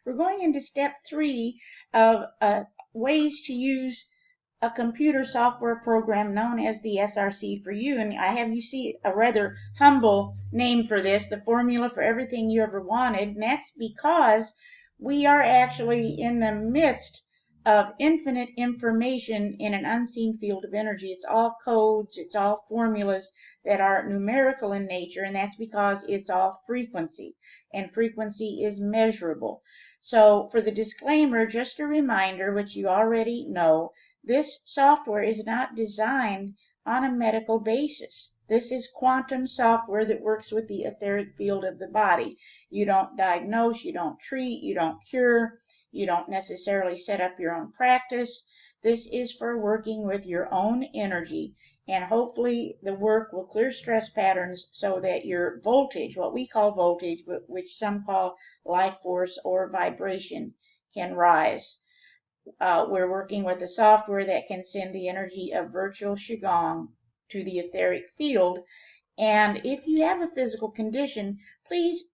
We're going into step 3 of ways to use a computer software program known as the SRC for you. And I have you see a rather humble name for this, the formula for everything you ever wanted. And that's because we are actually in the midst of infinite information in an unseen field of energy. It's all codes, it's all formulas that are numerical in nature, and that's because it's all frequency, and frequency is measurable. So for the disclaimer, just a reminder, which you already know, this software is not designed on a medical basis. This is quantum software that works with the etheric field of the body. You don't diagnose, you don't treat, you don't cure, you don't necessarily set up your own practice. This is for working with your own energy, and hopefully the work will clear stress patterns so that your voltage, what we call voltage, but which some call life force or vibration, can rise. We're working with a software that can send the energy of virtual Qigong to the etheric field. And if you have a physical condition, please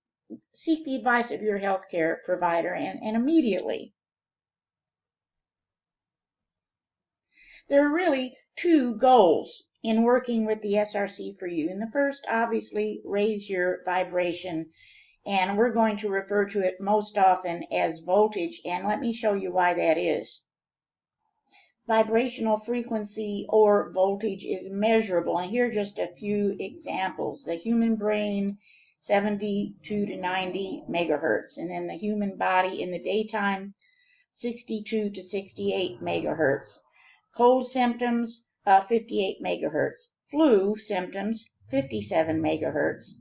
seek the advice of your healthcare provider and immediately. There are really 2 goals in working with the SRC for you. And the first, obviously, raise your vibration. And we're going to refer to it most often as voltage, and let me show you why that is. Vibrational frequency or voltage is measurable, and here are just a few examples. The human brain, 72 to 90 megahertz, and then the human body in the daytime, 62 to 68 megahertz. Cold symptoms, 58 megahertz. Flu symptoms, 57 megahertz.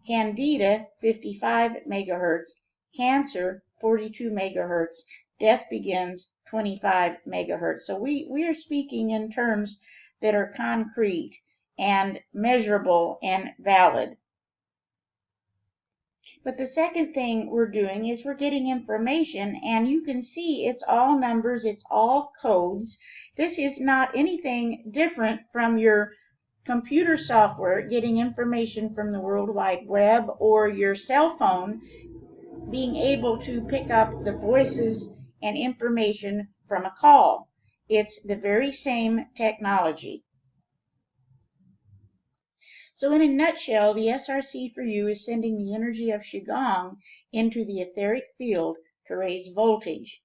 Candida, 55 megahertz. Cancer, 42 megahertz. Death begins, 25 megahertz. So we are speaking in terms that are concrete and measurable and valid. But the second thing we're doing is we're getting information, and you can see it's all numbers, it's all codes. This is not anything different from your computer software getting information from the World Wide Web, or your cell phone being able to pick up the voices and information from a call. It's the very same technology. So in a nutshell, the SRC for you is sending the energy of Qigong into the etheric field to raise voltage.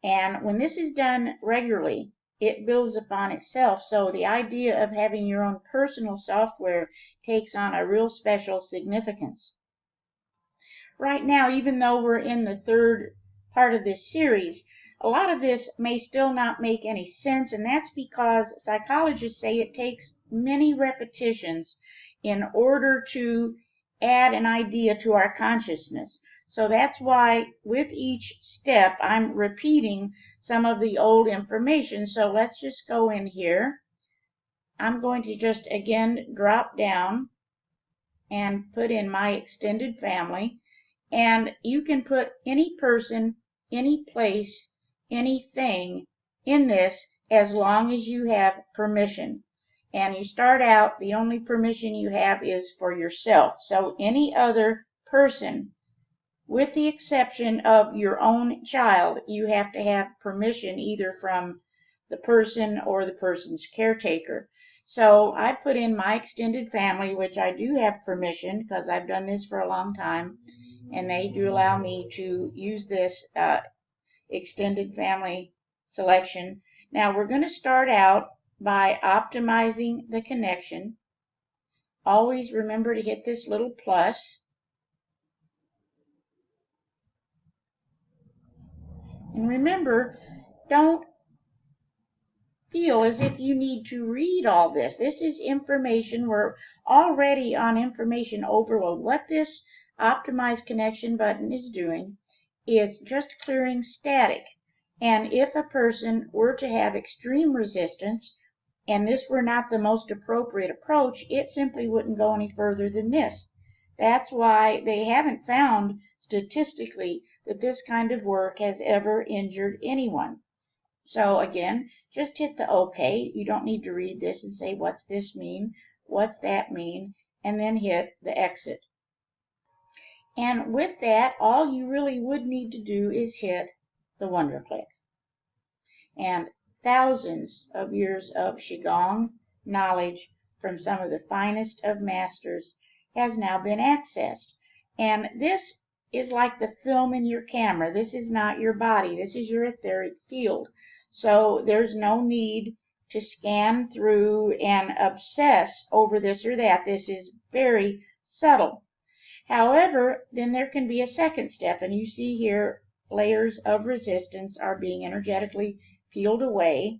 And when this is done regularly, it builds upon itself. So the idea of having your own personal software takes on a real special significance. Right now, even though we're in the 3rd part of this series, a lot of this may still not make any sense, and that's because psychologists say it takes many repetitions in order to add an idea to our consciousness. So that's why with each step I'm repeating some of the old information. So let's just go in here. I'm going to just again drop down and put in my extended family. And you can put any person, any place, anything in this as long as you have permission. And you start out, the only permission you have is for yourself. So any other person, with the exception of your own child, you have to have permission either from the person or the person's caretaker. So I put in my extended family, which I do have permission because I've done this for a long time, and they do allow me to use this extended family selection. Now we're going to start out by optimizing the connection. Always remember to hit this little plus. And remember, don't feel as if you need to read all this. This is information. We're already on information overload. What this optimize connection button is doing is just clearing static. And if a person were to have extreme resistance, and this were not the most appropriate approach, it simply wouldn't go any further than this. That's why they haven't found statistically that this kind of work has ever injured anyone. So again, just hit the OK. You don't need to read this and say, what's this mean? What's that mean? And then hit the exit. And with that, all you really would need to do is hit the wonder click. And thousands of years of Qigong knowledge from some of the finest of masters has now been accessed. And this is like the film in your camera. This is not your body. This is your etheric field. So there's no need to scan through and obsess over this or that. This is very subtle. However, then there can be a second step, and you see here layers of resistance are being energetically peeled away,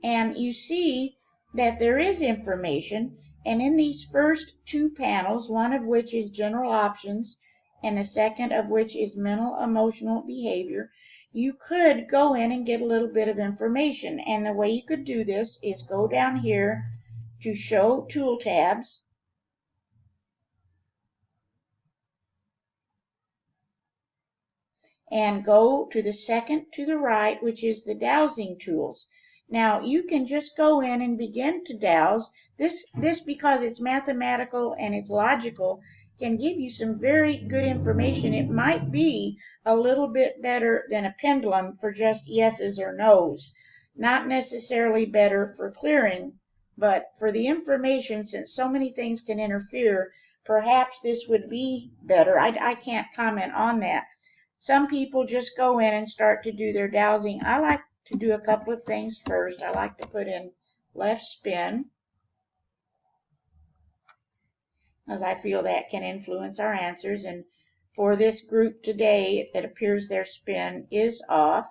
and you see that there is information, and in these first two panels, one of which is general options and the second of which is mental emotional behavior, you could go in and get a little bit of information. And the way you could do this is go down here to show tool tabs, and go to the second to the right, which is the dowsing tools. Now you can just go in and begin to dowse. This because it's mathematical and it's logical, can give you some very good information. It might be a little bit better than a pendulum for just yeses or nos. Not necessarily better for clearing, but for the information, since so many things can interfere, perhaps this would be better. I can't comment on that. Some people just go in and start to do their dowsing. I like to do a couple of things first. I like to put in left spin, as I feel that can influence our answers. And for this group today, it appears their spin is off.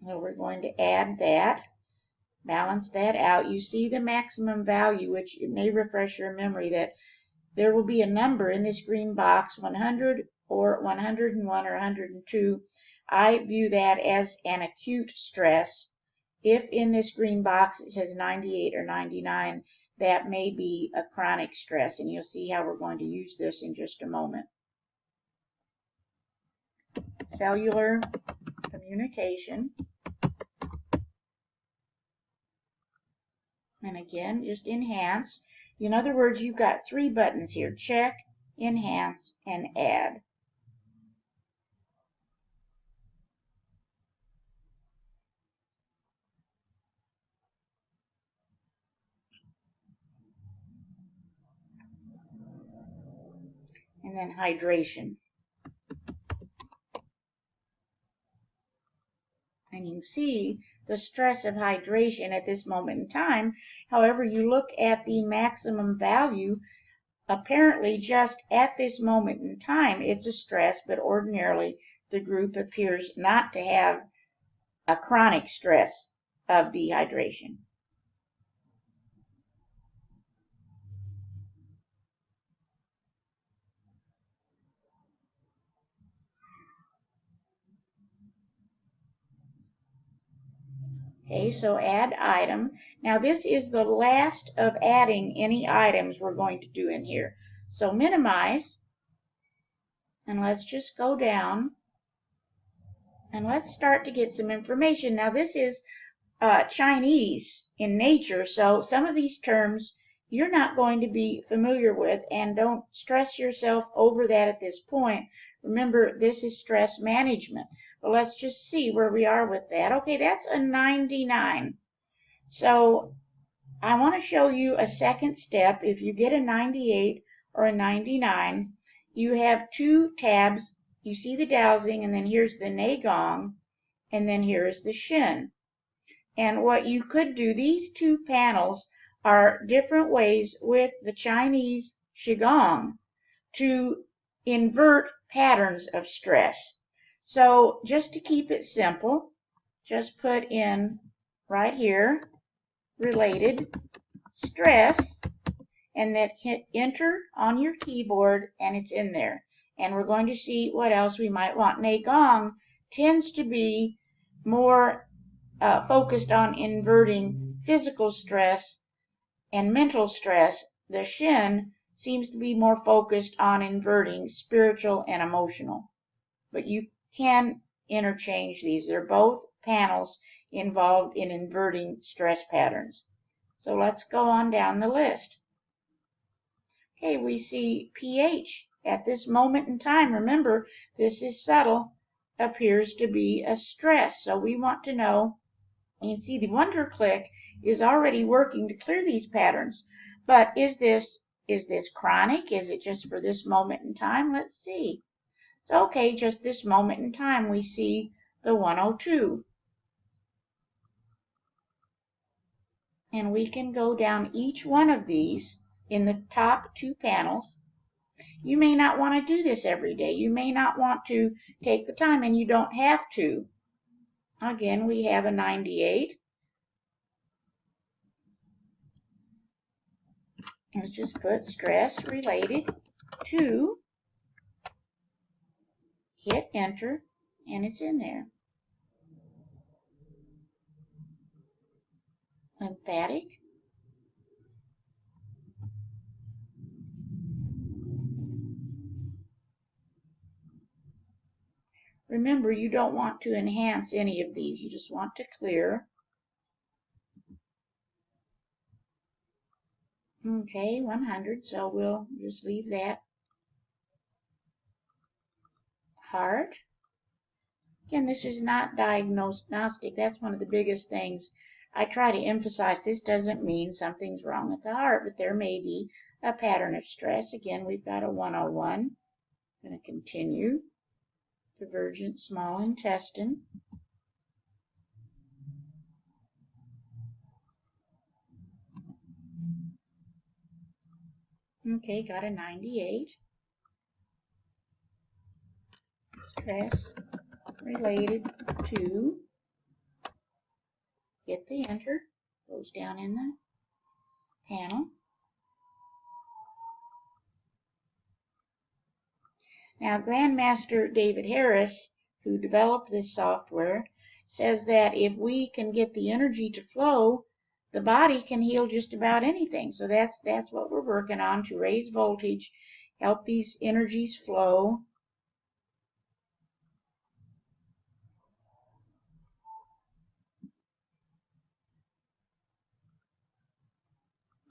So we're going to add that. Balance that out. You see the maximum value, which may refresh your memory that there will be a number in this green box, 100 or 101 or 102. I view that as an acute stress. If in this green box it says 98 or 99, that may be a chronic stress, and you'll see how we're going to use this in just a moment. Cellular communication. And again, just enhance. In other words, you've got three buttons here: check, enhance, and add. And then hydration. And you see the stress of hydration at this moment in time. However, you look at the maximum value, apparently just at this moment in time it's a stress, but ordinarily the group appears not to have a chronic stress of dehydration. Okay, so add item. Now this is the last of adding any items we're going to do in here. So minimize, and let's just go down, and let's start to get some information. Now this is Chinese in nature, so some of these terms you're not going to be familiar with, and don't stress yourself over that at this point. Remember, this is stress management. But let's just see where we are with that. Okay, that's a 99. So I want to show you a second step. If you get a 98 or a 99, you have two tabs. You see the dowsing, and then here's the Nei Gong, and then here is the Shen. And what you could do, these two panels are different ways with the Chinese Qigong to invert patterns of stress. So just to keep it simple, just put in right here, related stress, and then hit enter on your keyboard, and it's in there. And we're going to see what else we might want. Nei Gong tends to be more focused on inverting physical stress and mental stress. The Shen seems to be more focused on inverting spiritual and emotional. But you can interchange these. They're both panels involved in inverting stress patterns. So let's go on down the list. Okay, we see pH at this moment in time. Remember, this is subtle, appears to be a stress. So we want to know, you can see the wonder click is already working to clear these patterns. But is this chronic? Is it just for this moment in time? Let's see. So okay, just this moment in time we see the 102. And we can go down each one of these in the top two panels. You may not want to do this every day. You may not want to take the time, and you don't have to. Again, we have a 98. Let's just put stress related to, hit enter, and it's in there. Lymphatic. Remember, you don't want to enhance any of these. You just want to clear. Okay, 100, so we'll just leave that. Heart. Again, this is not diagnostic. That's one of the biggest things I try to emphasize. This doesn't mean something's wrong with the heart, but there may be a pattern of stress. Again, we've got a 101. I'm going to continue. Divergent small intestine. Okay, got a 98. Stress related to, hit the enter, goes down in the panel. Now, Grandmaster David Harris, who developed this software, says that if we can get the energy to flow, the body can heal just about anything. So that's what we're working on, to raise voltage, help these energies flow.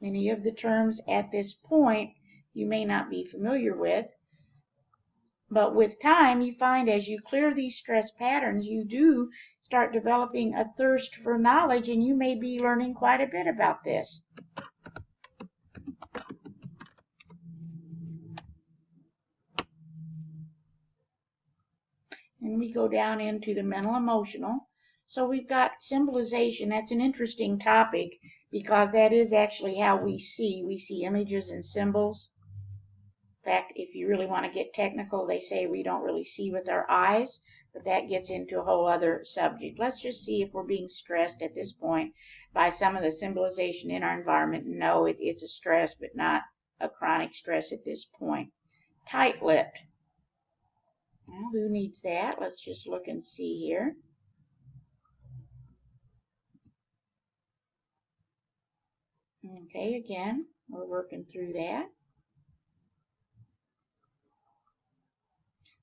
Many of the terms at this point you may not be familiar with, but with time you find as you clear these stress patterns, you do start developing a thirst for knowledge, and you may be learning quite a bit about this. And we go down into the mental emotional. So we've got symbolization. That's an interesting topic because that is actually how we see. We see images and symbols. In fact, if you really want to get technical, they say we don't really see with our eyes, but that gets into a whole other subject. Let's just see if we're being stressed at this point by some of the symbolization in our environment. No, it's a stress, but not a chronic stress at this point. Tight-lipped. Well, who needs that? Let's just look and see here. Okay, again, we're working through that.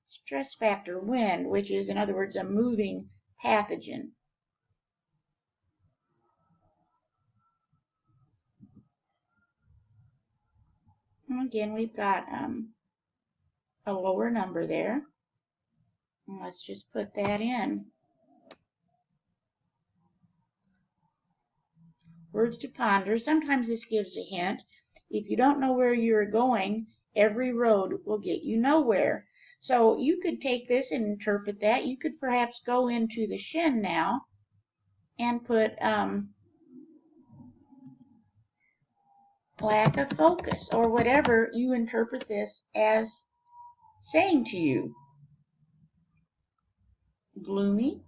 Stress factor, wind, which is, in other words, a moving pathogen. And again, we've got a lower number there. And let's just put that in. Words to ponder. Sometimes this gives a hint. If you don't know where you're going, every road will get you nowhere. So you could take this and interpret that. You could perhaps go into the Shen now and put lack of focus, or whatever you interpret this as saying to you. Gloomy.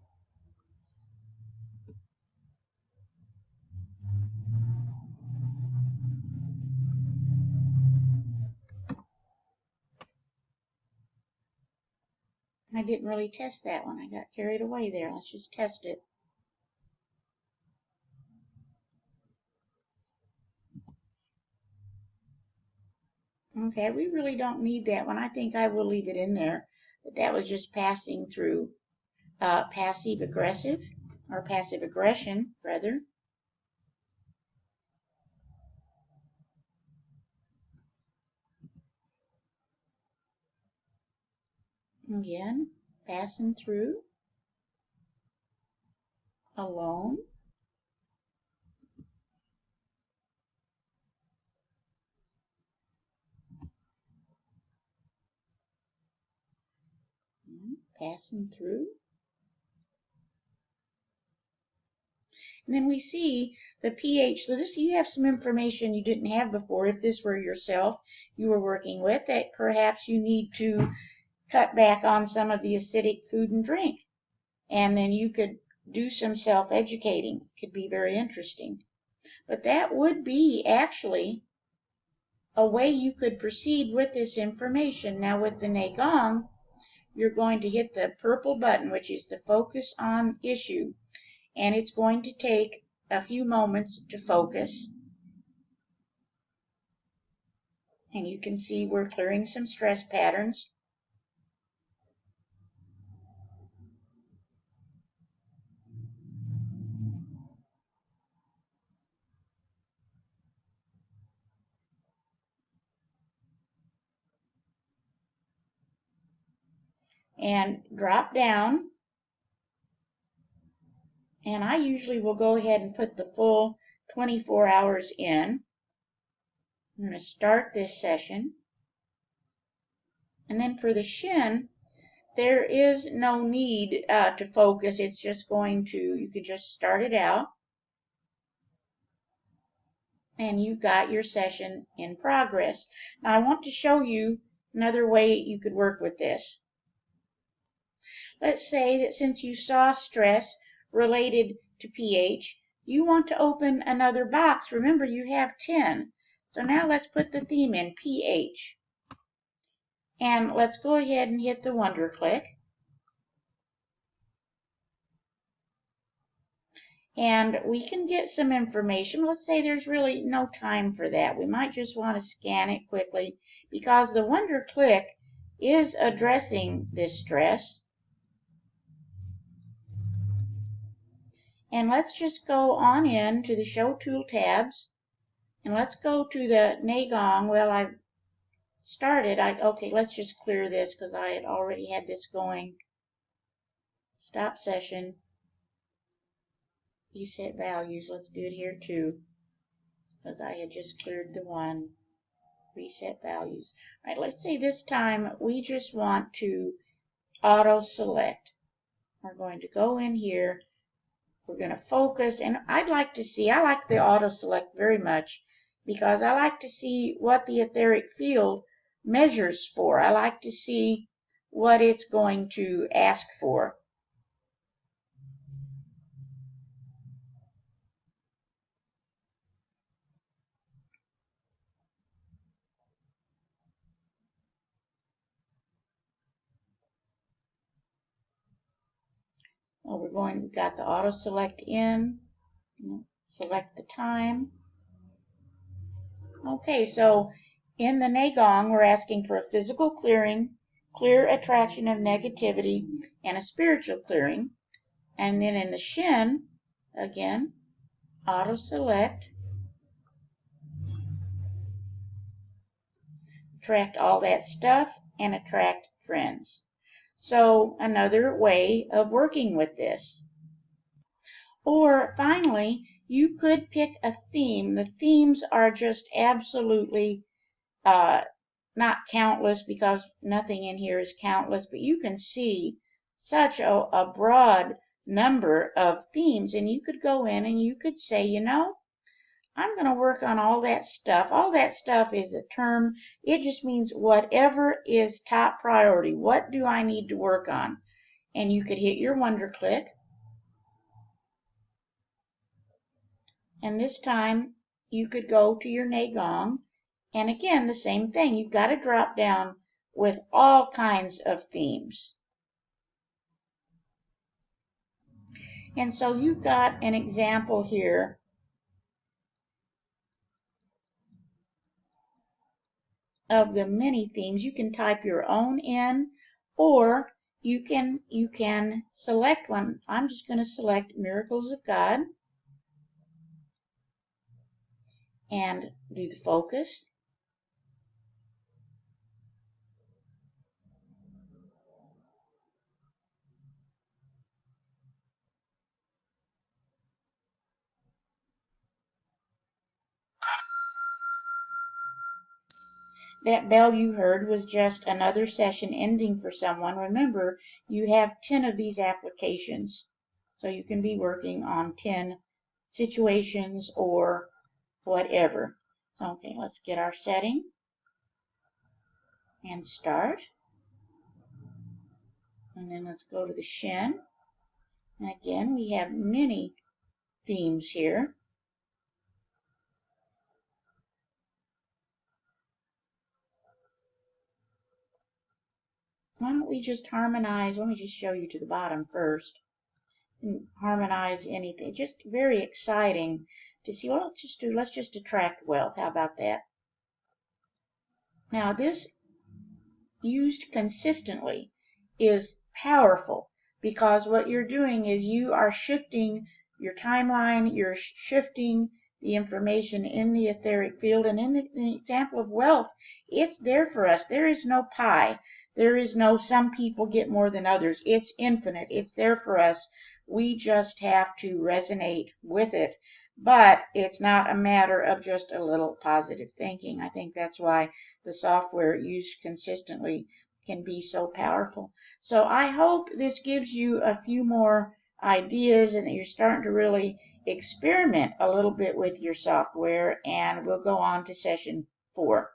I didn't really test that one. I got carried away there. Let's just test it. Okay, we really don't need that one. I think I will leave it in there. But that was just passing through passive aggressive, or passive aggression, rather. Again, passing through, alone, passing through. And then we see the pH. So this, you have some information you didn't have before. If this were yourself you were working with, that perhaps you need to cut back on some of the acidic food and drink. And then you could do some self-educating. Could be very interesting. But that would be actually a way you could proceed with this information. Now with the Nei Gong, you're going to hit the purple button, which is the focus on issue. And it's going to take a few moments to focus. And you can see we're clearing some stress patterns. And drop down. And I usually will go ahead and put the full 24 hours in. I'm going to start this session. And then for the Shen, there is no need to focus. It's just going to, you can just start it out. And you've got your session in progress. Now I want to show you another way you could work with this. Let's say that since you saw stress related to pH, you want to open another box. Remember, you have 10. So now let's put the theme in, pH. And let's go ahead and hit the Wonder Click. And we can get some information. Let's say there's really no time for that. We might just want to scan it quickly because the Wonder Click is addressing this stress. And let's just go on in to the Show Tool tabs. And let's go to the Nei Gong. Well, I've started. Okay, let's just clear this because I had already had this going. Stop session. Reset values. Let's do it here too because I had just cleared the one. Reset values. All right, let's say this time we just want to auto select. We're going to go in here. We're going to focus, and I'd like to see, I like the auto select very much because I like to see what the etheric field measures for. I like to see what it's going to ask for. Well, we've got the auto select in, select the time. Okay, so in the Nei Gong, we're asking for a physical clearing, clear attraction of negativity, and a spiritual clearing. And then in the Shen, again, auto select, attract all that stuff, and attract friends. So another way of working with this. Or finally, you could pick a theme. The themes are just absolutely not countless because nothing in here is countless, but you can see such a broad number of themes, and you could go in and you could say, you know, I'm going to work on all that stuff. All that stuff is a term. It just means whatever is top priority. What do I need to work on? And you could hit your Wonder Click. And this time you could go to your Nei Gong. And again, the same thing. You've got a drop down with all kinds of themes. And so you've got an example here of the many themes. You can type your own in, or you can select one. I'm just going to select Miracles of God and do the focus. that bell you heard was just another session ending for someone. Remember, you have 10 of these applications, so you can be working on 10 situations or whatever. Okay, let's get our setting and start. And then let's go to the Shen. And again, we have many themes here. Why don't we just harmonize? Let me just show you to the bottom first. And harmonize anything. Just very exciting to see. Well, let's just attract wealth. How about that? Now this used consistently is powerful, because what you're doing is you are shifting your timeline, you're shifting the information in the etheric field. And in the example of wealth, it's there for us. There is no pie. There is no some people get more than others. It's infinite. It's there for us. We just have to resonate with it. But it's not a matter of just a little positive thinking. I think that's why the software used consistently can be so powerful. So I hope this gives you a few more ideas and that you're starting to really experiment a little bit with your software, and we'll go on to session 4.